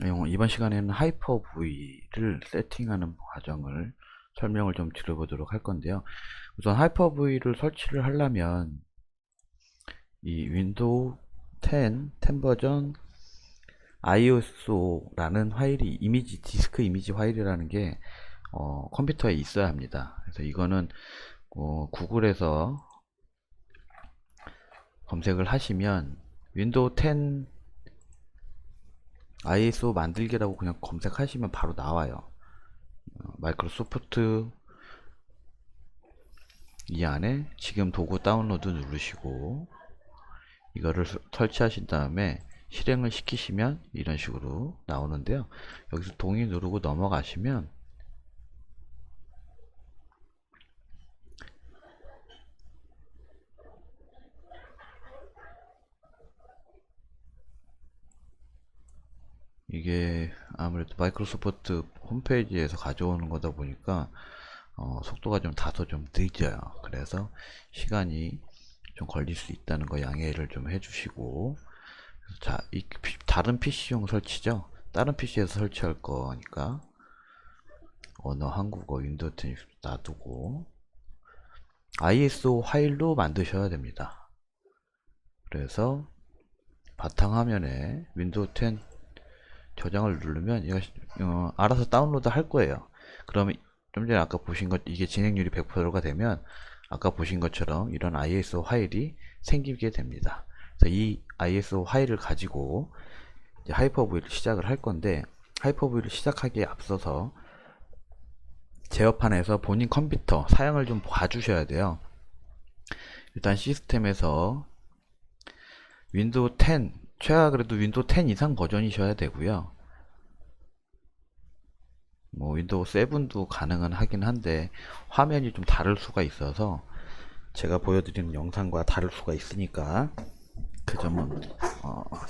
이번 시간에는 하이퍼V를 세팅하는 과정을 설명을 좀 드려보도록 할 건데요. 우선 하이퍼V를 설치를 하려면 이 윈도우 10 버전 ISO라는 파일이 디스크 이미지 파일이라는 게 컴퓨터에 있어야 합니다. 그래서 이거는 구글에서 검색을 하시면 윈도우 10 ISO 만들기라고 그냥 검색하시면 바로 나와요. 마이크로소프트 이 안에 지금 도구 다운로드 누르시고 이거를 설치하신 다음에 실행을 시키시면 이런 식으로 나오는데요. 여기서 동의 누르고 넘어가시면 이게 아무래도 마이크로소프트 홈페이지에서 가져오는 거다 보니까 속도가 좀 다소 좀 늦어요. 그래서 시간이 좀 걸릴 수 있다는 거 양해를 좀 해주시고, 자, 이 다른 PC용 설치죠. 다른 PC에서 설치할 거니까 언어 한국어 윈도우 10 놔두고 ISO 파일로 만드셔야 됩니다. 그래서 바탕화면에 윈도우 10 저장을 누르면 알아서 다운로드 할 거예요. 그러면 좀 전에 아까 보신 것, 이게 진행률이 100%가 되면 아까 보신 것처럼 이런 ISO 파일이 생기게 됩니다. 그래서 이 ISO 파일을 가지고 이제 하이퍼V를 시작을 할 건데, 하이퍼V를 시작하기에 앞서서 제어판에서 본인 컴퓨터 사양을 좀 봐주셔야 돼요. 일단 시스템에서 윈도우 10, 최하 그래도 윈도우 10 이상 버전이셔야 되고요. 뭐 윈도우 7도 가능은 하긴 한데 화면이 좀 다를 수가 있어서 제가 보여드리는 영상과 다를 수가 있으니까 그 점은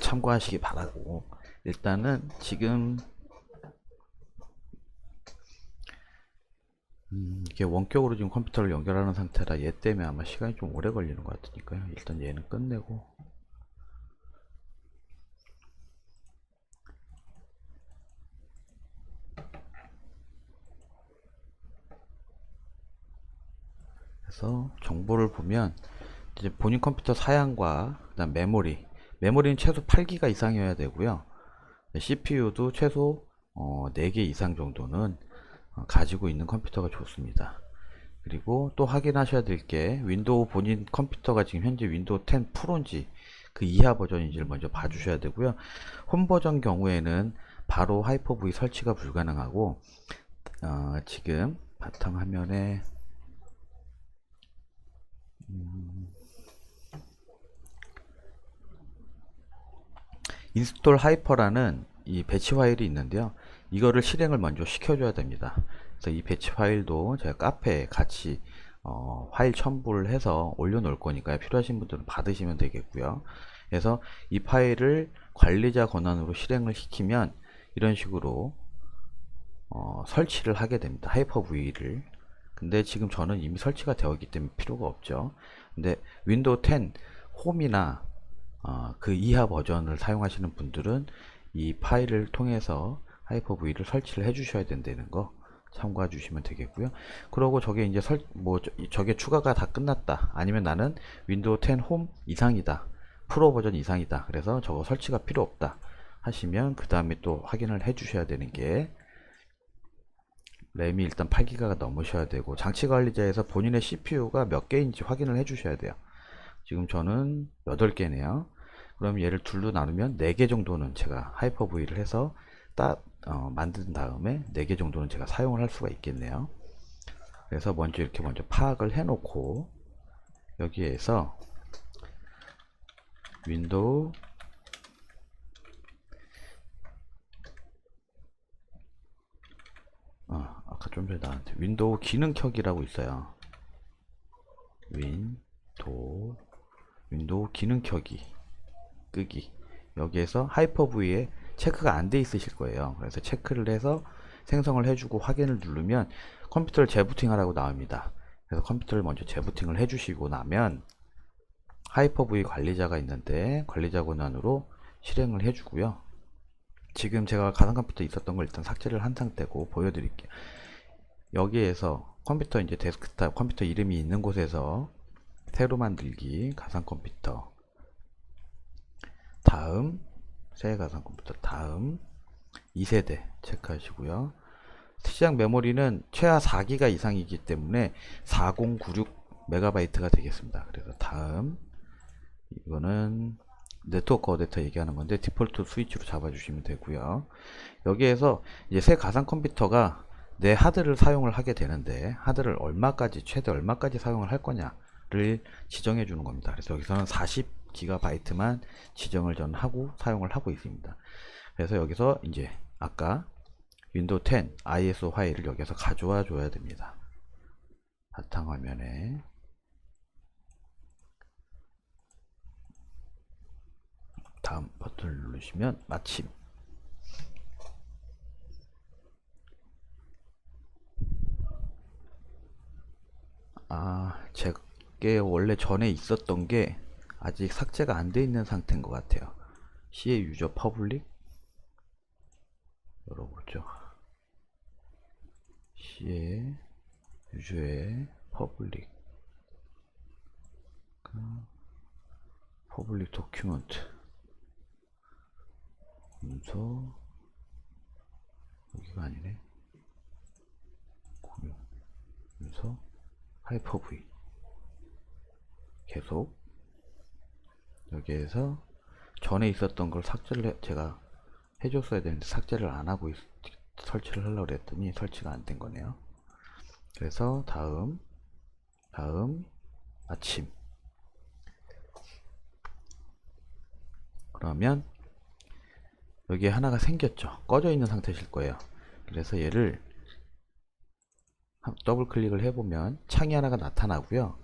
참고하시기 바라고, 일단은 지금 이게 원격으로 지금 컴퓨터를 연결하는 상태라 얘 때문에 아마 시간이 좀 오래 걸리는 것 같으니까요. 일단 얘는 끝내고 해서 정보를 보면 이제 본인 컴퓨터 사양과 그다음 메모리는 최소 8기가 이상이어야 되고요. CPU도 최소 4개 이상 정도는 가지고 있는 컴퓨터가 좋습니다. 그리고 또 확인하셔야 될 게 윈도우 본인 컴퓨터가 지금 현재 윈도우 10 프로인지 그 이하 버전인지를 먼저 봐주셔야 되고요. 홈 버전 경우에는 바로 하이퍼V 설치가 불가능하고 지금 바탕화면에 인스톨 하이퍼라는 이 배치 파일이 있는데요. 이거를 실행을 먼저 시켜줘야 됩니다. 그래서 이 배치 파일도 제가 카페에 같이 파일 첨부를 해서 올려놓을 거니까요. 필요하신 분들은 받으시면 되겠고요. 그래서 이 파일을 관리자 권한으로 실행을 시키면 이런 식으로 설치를 하게 됩니다. 하이퍼V를. 근데 지금 저는 이미 설치가 되어 있기 때문에 필요가 없죠. 근데 윈도우 10 홈이나 그 이하 버전을 사용하시는 분들은 이 파일을 통해서 하이퍼V를 설치를 해 주셔야 된다는 거 참고해 주시면 되겠고요. 그리고 저게 이제 저게 추가가 다 끝났다, 아니면 나는 윈도우 10 홈 이상이다, 프로 버전 이상이다, 그래서 저거 설치가 필요 없다 하시면 그 다음에 또 확인을 해 주셔야 되는 게 램이 일단 8기가가 넘으셔야 되고, 장치 관리자에서 본인의 CPU가 몇 개인지 확인을 해 주셔야 돼요. 지금 저는 8개네요. 그럼 얘를 둘로 나누면 4개 정도는 제가 하이퍼V를 해서 만든 다음에 4개 정도는 제가 사용을 할 수가 있겠네요. 그래서 먼저 이렇게 먼저 파악을 해 놓고 여기에서 윈도우 아까 좀 전에 나한테 윈도우 기능 켜기라고 있어요. 윈도우 기능 켜기 끄기, 여기에서 하이퍼V에 체크가 안 돼 있으실 거예요. 그래서 체크를 해서 생성을 해주고 확인을 누르면 컴퓨터를 재부팅 하라고 나옵니다. 그래서 컴퓨터를 먼저 재부팅을 해주시고 나면 하이퍼V 관리자가 있는데 관리자 권한으로 실행을 해주고요. 지금 제가 가상 컴퓨터 있었던 걸 일단 삭제를 한 상태고 보여드릴게요. 여기에서 컴퓨터 이제 데스크탑 컴퓨터 이름이 있는 곳에서 새로 만들기 가상 컴퓨터 다음 새 가상 컴퓨터 다음 2세대 체크하시고요. 시장 메모리는 최하 4기가 이상이기 때문에 4096MB가 되겠습니다. 그래서 다음 이거는 네트워크 어댑터 얘기하는 건데 디폴트 스위치로 잡아주시면 되고요. 여기에서 이제 새 가상 컴퓨터가 내 하드를 사용을 하게 되는데 하드를 얼마까지 최대 얼마까지 사용을 할 거냐를 지정해 주는 겁니다. 그래서 여기서는 40GB만 지정을 전 하고 사용을 하고 있습니다. 그래서 여기서 이제 아까 윈도우 10 ISO 파일을 여기서 가져와 줘야 됩니다. 바탕화면에 다음 버튼을 누르시면 마침 제게 원래 전에 있었던 게 아직 삭제가 안 돼 있는 상태인 것 같아요. C의 유저 퍼블릭 열어보죠. C의 유저의 퍼블릭 도큐먼트 문서 여기가 아니네. 공유 문서 하이퍼V 계속 여기에서 전에 있었던 걸 삭제를 제가 해줬어야 되는데 삭제를 안 하고 설치를 하려고 그랬더니 설치가 안 된 거네요. 그래서 다음 아침 그러면 여기에 하나가 생겼죠. 꺼져 있는 상태실 거예요. 그래서 얘를 더블 클릭을 해보면 창이 하나가 나타나고요.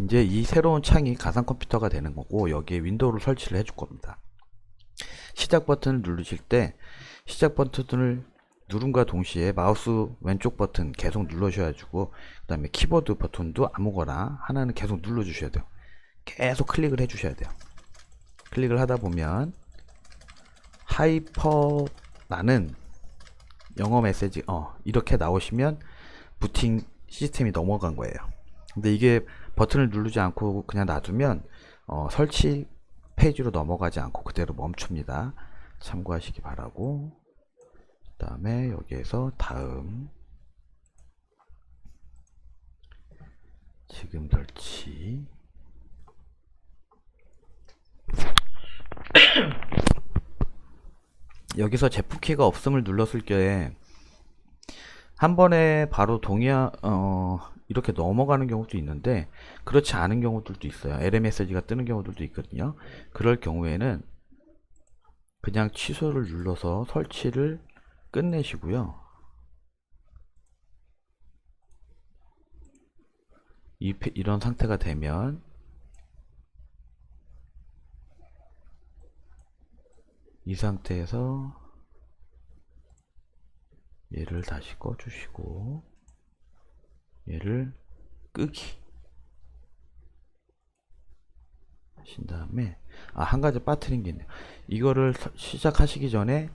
이제 이 새로운 창이 가상 컴퓨터가 되는 거고 여기에 윈도우를 설치를 해줄 겁니다. 시작 버튼을 누르실 때 시작 버튼을 누름과 동시에 마우스 왼쪽 버튼 계속 눌러셔가지고 그 다음에 키보드 버튼도 아무거나 하나는 계속 눌러 주셔야 돼요. 계속 클릭을 해 주셔야 돼요. 클릭을 하다 보면 하이퍼라는 영어 메시지 이렇게 나오시면 부팅 시스템이 넘어간 거예요. 근데 이게 버튼을 누르지 않고 그냥 놔두면 설치 페이지로 넘어가지 않고 그대로 멈춥니다. 참고하시기 바라고. 그 다음에 여기에서 다음 지금 설치 여기서 제품 키가 없음을 눌렀을 경우에 한 번에 바로 이렇게 넘어가는 경우도 있는데 그렇지 않은 경우들도 있어요. 에러 메시지가 뜨는 경우들도 있거든요. 그럴 경우에는 그냥 취소를 눌러서 설치를 끝내시고요. 이런 상태가 되면 이 상태에서 얘를 다시 꺼주시고 얘를 끄기 하신 다음에 한 가지 빠뜨린 게 있네요. 이거를 시작하시기 전에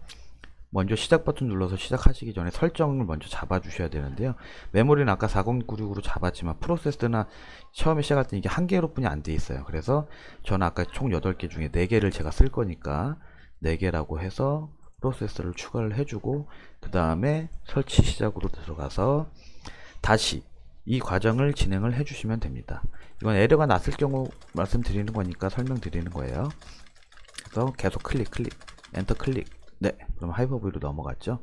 먼저 시작 버튼 눌러서 시작하시기 전에 설정을 먼저 잡아 주셔야 되는데요. 메모리는 아까 4096으로 잡았지만 프로세스나 처음에 시작할 때 이게 한 개로뿐이 안 돼 있어요. 그래서 저는 아까 총 8개 중에 4개를 제가 쓸 거니까 4개라고 해서 프로세스를 추가를 해주고 그 다음에 설치 시작으로 들어가서 다시 이 과정을 진행을 해주시면 됩니다. 이건 에러가 났을 경우 말씀드리는 거니까 설명드리는 거예요. 그래서 계속 클릭 엔터 클릭. 네, 그럼 하이퍼V로 넘어갔죠.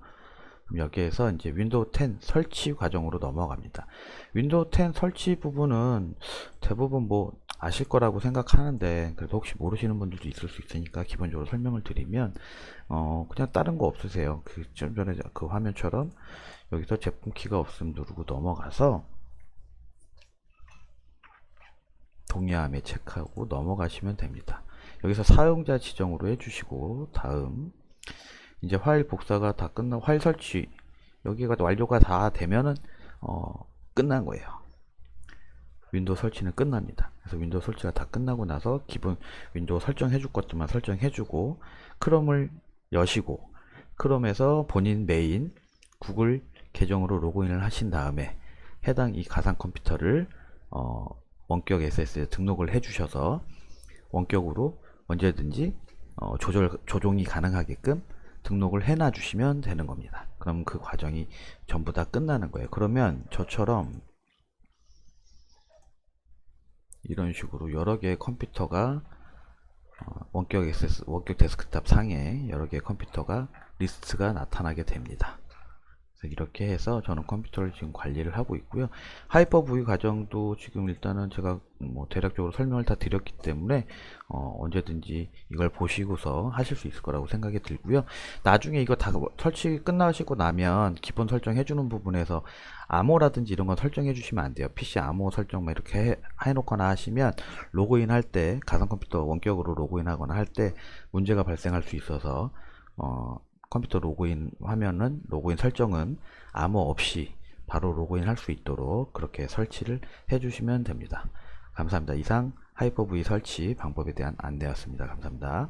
그럼 여기에서 이제 윈도우 10 설치 과정으로 넘어갑니다. 윈도우 10 설치 부분은 대부분 뭐 아실 거라고 생각하는데 그래도 혹시 모르시는 분들도 있을 수 있으니까 기본적으로 설명을 드리면 그냥 다른 거 없으세요. 좀 전에 그 화면처럼 여기서 제품 키가 없음 누르고 넘어가서 동의함에 체크하고 넘어가시면 됩니다. 여기서 사용자 지정으로 해주시고 다음 이제 파일 복사가 다 끝나고 파일 설치 여기가 완료가 다 되면은 끝난 거예요. 윈도우 설치는 끝납니다. 그래서 윈도우 설치가 다 끝나고 나서 기본 윈도우 설정해 줄 것들만 설정해 주고 크롬을 여시고 크롬에서 본인 메인 구글 계정으로 로그인을 하신 다음에 해당 이 가상 컴퓨터를 원격 SS에 등록을 해 주셔서 원격으로 언제든지 조종이 가능하게끔 등록을 해놔 주시면 되는 겁니다. 그럼 그 과정이 전부 다 끝나는 거예요. 그러면 저처럼 이런 식으로 여러 개의 컴퓨터가 원격 데스크탑 상에 여러 개의 컴퓨터가 리스트가 나타나게 됩니다. 그래서 이렇게 해서 저는 컴퓨터를 지금 관리를 하고 있고요. 하이퍼V 과정도 지금 일단은 제가 뭐 대략적으로 설명을 다 드렸기 때문에 언제든지 이걸 보시고서 하실 수 있을 거라고 생각이 들고요. 나중에 이거 다 설치 끝나시고 나면 기본 설정해 주는 부분에서 암호라든지 이런 건 설정해 주시면 안 돼요. PC 암호 설정만 이렇게 해놓거나 하시면 로그인 할 때 가상컴퓨터 원격으로 로그인 하거나 할 때 문제가 발생할 수 있어서 컴퓨터 로그인 화면은 로그인 설정은 암호 없이 바로 로그인 할 수 있도록 그렇게 설치를 해 주시면 됩니다. 감사합니다. 이상 하이퍼V 설치 방법에 대한 안내였습니다. 감사합니다.